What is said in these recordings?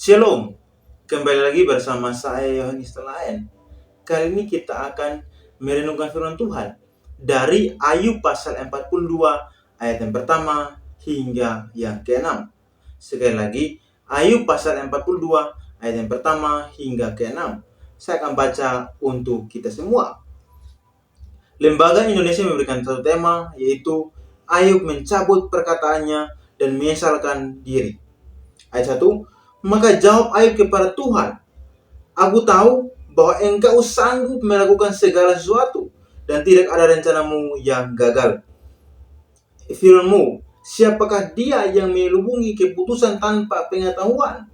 Shalom, kembali lagi bersama saya Yohanes Telayan. Kali ini kita akan merenungkan firman Tuhan dari Ayub pasal 42 ayat yang pertama hingga yang ke-6. Sekali lagi, Ayub pasal 42 ayat yang pertama hingga ke-6. Saya akan baca untuk kita semua. Lembaga Indonesia memberikan satu tema, yaitu Ayub mencabut perkataannya dan menyesalkan diri. Ayat 1, maka jawab Ayub kepada Tuhan, aku tahu bahwa engkau sanggup melakukan segala sesuatu dan tidak ada rencanamu yang gagal. Firman-mu, siapakah dia yang melubungi keputusan tanpa pengetahuan?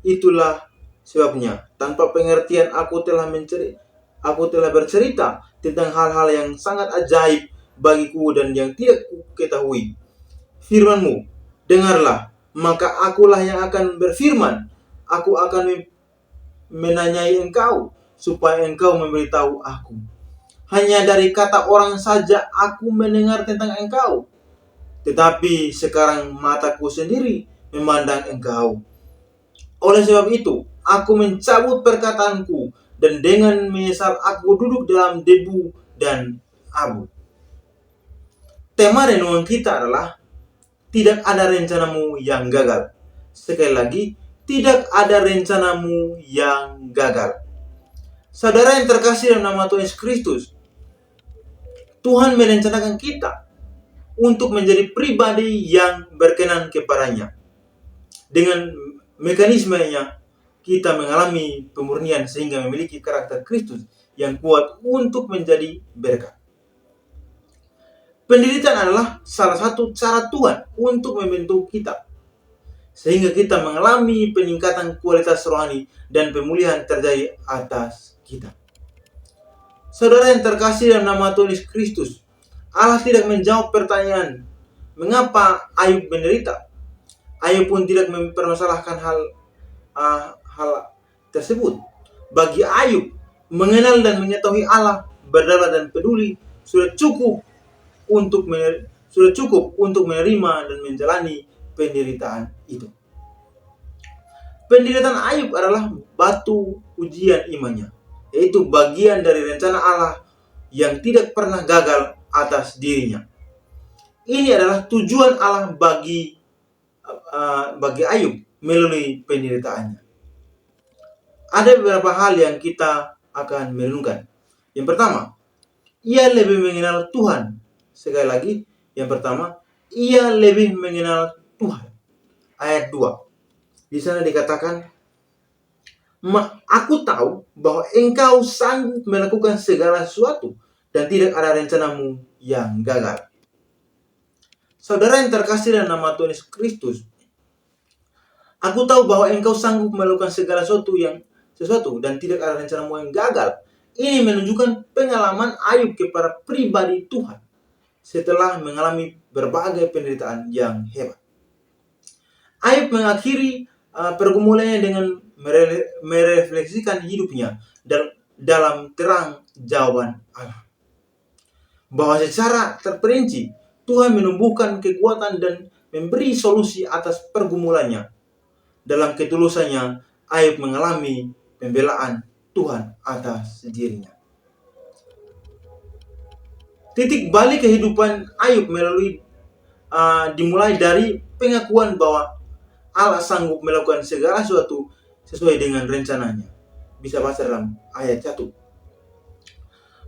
Itulah sebabnya, tanpa pengertian aku telah bercerita tentang hal-hal yang sangat ajaib bagiku dan yang tidak kuketahui. Firman-mu, dengarlah, maka akulah yang akan berfirman. Aku akan menanyai engkau, supaya engkau memberitahu aku. Hanya dari kata orang saja aku mendengar tentang engkau, tetapi sekarang mataku sendiri memandang engkau. Oleh sebab itu, aku mencabut perkataanku, dan dengan menyesal aku duduk dalam debu dan abu. Tema renungan kita adalah tidak ada rencanamu yang gagal. Sekali lagi, tidak ada rencanamu yang gagal. Saudara yang terkasih dalam nama Tuhan Yesus Kristus, Tuhan merencanakan kita untuk menjadi pribadi yang berkenan kepadanya. Dengan mekanismenya, kita mengalami pemurnian sehingga memiliki karakter Kristus yang kuat untuk menjadi berkat. Penderitaan adalah salah satu cara Tuhan untuk membentuk kita, sehingga kita mengalami peningkatan kualitas rohani dan pemulihan terjadi atas kita. Saudara yang terkasih dalam nama Tuhan Yesus Kristus, Allah tidak menjawab pertanyaan mengapa Ayub menderita. Ayub pun tidak mempermasalahkan hal tersebut. Bagi Ayub, mengenal dan mengetahui Allah, berdoa dan peduli sudah cukup untuk menerima dan menjalani penderitaan itu. Penderitaan Ayub adalah batu ujian imannya, yaitu bagian dari rencana Allah yang tidak pernah gagal atas dirinya. Ini adalah tujuan Allah bagi Ayub melalui penderitaannya. Ada beberapa hal yang kita akan merenungkan. Yang pertama, ia lebih mengenal Tuhan. Sekali lagi, yang pertama, ia lebih mengenal Tuhan. Ayat 2. Di sana dikatakan, aku tahu bahwa engkau sanggup melakukan segala sesuatu dan tidak ada rencanamu yang gagal. Saudara yang terkasih dalam nama Tuhan Yesus Kristus, aku tahu bahwa engkau sanggup melakukan segala sesuatu dan tidak ada rencanamu yang gagal. Ini menunjukkan pengalaman Ayub kepada pribadi Tuhan setelah mengalami berbagai penderitaan yang hebat. Ayub mengakhiri pergumulannya dengan merefleksikan hidupnya dalam terang jawaban Allah, bahwa secara terperinci Tuhan menumbuhkan kekuatan dan memberi solusi atas pergumulannya. Dalam ketulusannya, Ayub mengalami pembelaan Tuhan atas dirinya. Titik balik kehidupan Ayub dimulai dari pengakuan bahwa Allah sanggup melakukan segala sesuatu sesuai dengan rencananya. Bisa baca dalam ayat 1.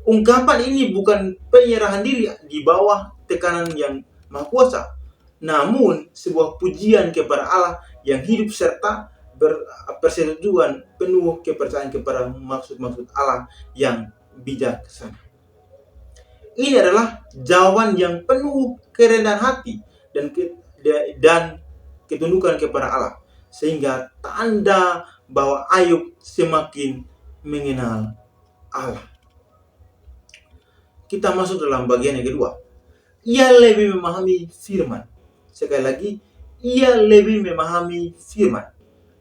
Ungkapan ini bukan penyerahan diri di bawah tekanan yang maha kuasa, namun sebuah pujian kepada Allah yang hidup serta berpersetujuan penuh kepercayaan kepada maksud-maksud Allah yang bijaksana. Ini adalah jawaban yang penuh kerendahan hati dan ketundukan kepada Allah, sehingga tanda bahwa Ayub semakin mengenal Allah. Kita masuk dalam bagian yang kedua. Ia lebih memahami firman. Sekali lagi, ia lebih memahami firman.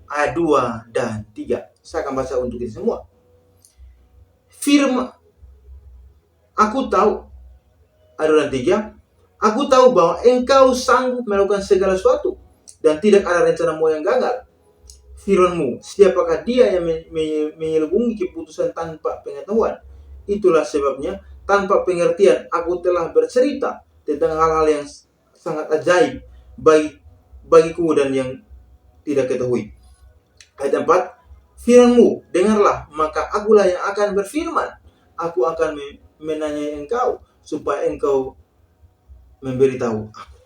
Ayat 2 dan 3. Saya akan baca untuk kita semua. Firman, aku tahu, ayat 2 dan 3, aku tahu bahwa engkau sanggup melakukan segala sesuatu dan tidak ada rencanamu yang gagal. firman-Mu. Siapakah dia yang menyelubungi keputusan tanpa pengetahuan? Itulah sebabnya tanpa pengertian aku telah bercerita tentang hal-hal yang sangat ajaib bagiku dan yang tidak ketahui. Ayat 4, firman-Mu dengarlah, maka akulah yang akan berfirman. Aku akan menanyai engkau supaya engkau memberitahu aku.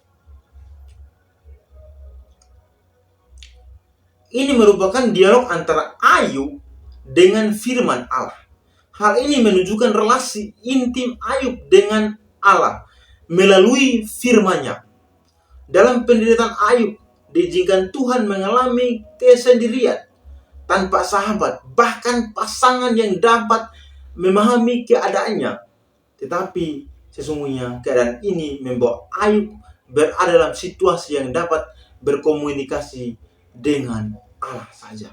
Ini merupakan dialog antara Ayub dengan firman Allah. Hal ini menunjukkan relasi intim Ayub dengan Allah melalui firman-Nya. Dalam penderitaan Ayub, diizinkan Tuhan mengalami kesendirian tanpa sahabat, bahkan pasangan yang dapat memahami keadaannya. Tetapi sesungguhnya keadaan ini membawa Ayub berada dalam situasi yang dapat berkomunikasi dengan Allah saja.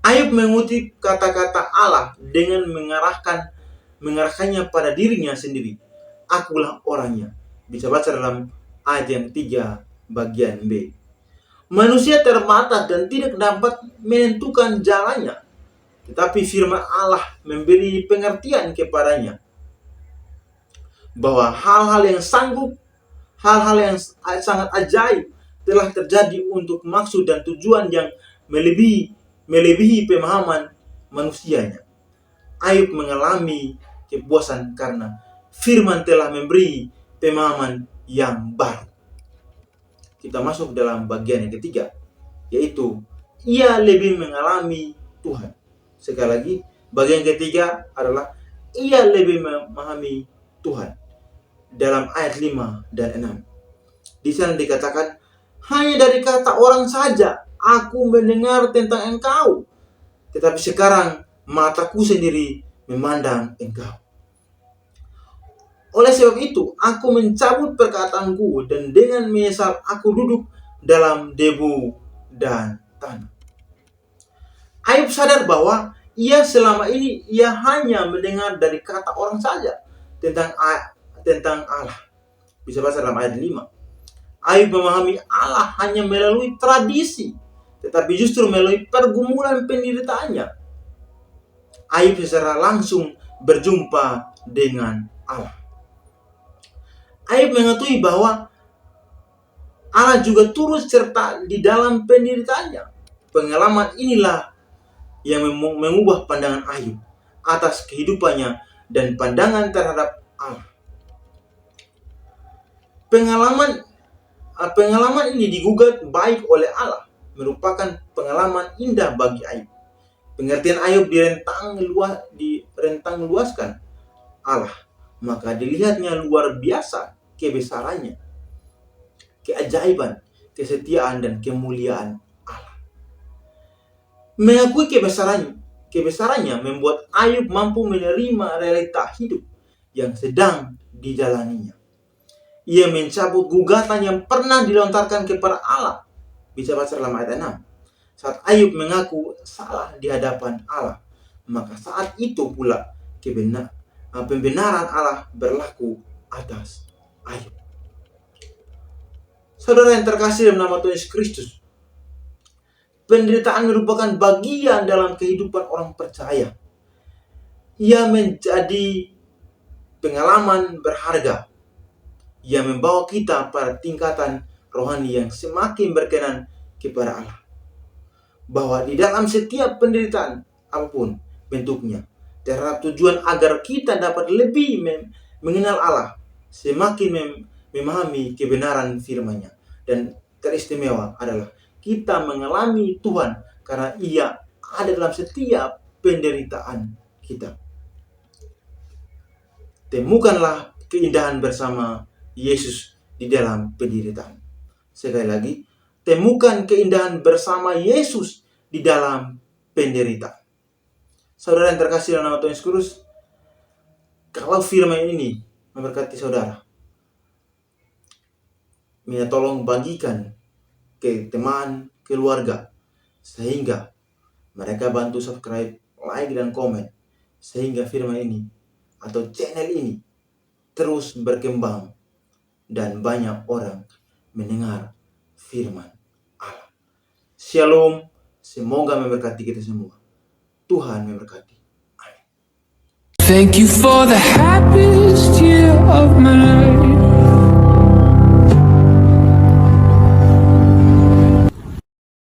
Ayub mengutip kata-kata Allah dengan mengarahkannya pada dirinya sendiri. Akulah orangnya. Bisa baca dalam ayat yang 3 bagian B. Manusia terbatas dan tidak dapat menentukan jalannya. Tetapi firman Allah memberi pengertian kepadanya bahwa hal-hal yang sangat ajaib telah terjadi untuk maksud dan tujuan yang melebihi pemahaman manusianya. Ayub mengalami kepuasan karena firman telah memberi pemahaman yang baru. Kita masuk dalam bagian yang ketiga, yaitu ia lebih mengalami Tuhan. Sekali lagi, bagian ketiga adalah ia lebih memahami Tuhan. Dalam ayat 5 dan 6. Di sana dikatakan, hanya dari kata orang saja aku mendengar tentang engkau. Tetapi sekarang mataku sendiri memandang engkau. Oleh sebab itu, aku mencabut perkataanku dan dengan menyesal aku duduk dalam debu dan tanah. Ayub sadar bahwa selama ini ia hanya mendengar dari kata orang saja tentang Allah. Bisa baca dalam ayat 5. Ayub memahami Allah hanya melalui tradisi, tetapi justru melalui pergumulan penderitaannya. Ayub secara langsung berjumpa dengan Allah. Ayub mengetahui bahwa Allah juga turut serta di dalam penderitaannya. Pengalaman inilah yang mengubah pandangan Ayub atas kehidupannya dan pandangan terhadap Allah. Pengalaman ini digugat baik oleh Allah, merupakan pengalaman indah bagi Ayub. Pengertian Ayub direntang luaskan Allah, maka dilihatnya luar biasa kebesarannya, keajaiban, kesetiaan dan kemuliaan Allah. Mengakui kebesarannya membuat Ayub mampu menerima realita hidup yang sedang dijalaninya. Ia mencabut gugatan yang pernah dilontarkan kepada Allah. Bisa baca dalam ayat 6. Saat Ayub mengaku salah di hadapan Allah, maka saat itu pula pembenaran Allah berlaku atas Ayub. Saudara yang terkasih dalam nama Tuhan Yesus Kristus, penderitaan merupakan bagian dalam kehidupan orang percaya. Ia menjadi pengalaman berharga yang membawa kita pada tingkatan rohani yang semakin berkenan kepada Allah. Bahwa di dalam setiap penderitaan apapun bentuknya, terhadap tujuan agar kita dapat lebih mengenal Allah, semakin memahami kebenaran firman-Nya. Dan teristimewa adalah kita mengalami Tuhan karena Ia ada dalam setiap penderitaan kita. Temukanlah keindahan bersama Yesus di dalam penderitaan. Sekali lagi, temukan keindahan bersama Yesus di dalam penderitaan. Saudara yang terkasih dalam nama Tuhan Yesus Kristus, kalau firman ini memberkati saudara, minta tolong bagikan ke teman, keluarga, sehingga mereka bantu subscribe, like, dan komen, sehingga firman ini atau channel ini terus berkembang dan banyak orang mendengar firman Allah. Shalom, semoga memberkati kita semua. Tuhan memberkati. Amin. Thank you for the happiest year of my life.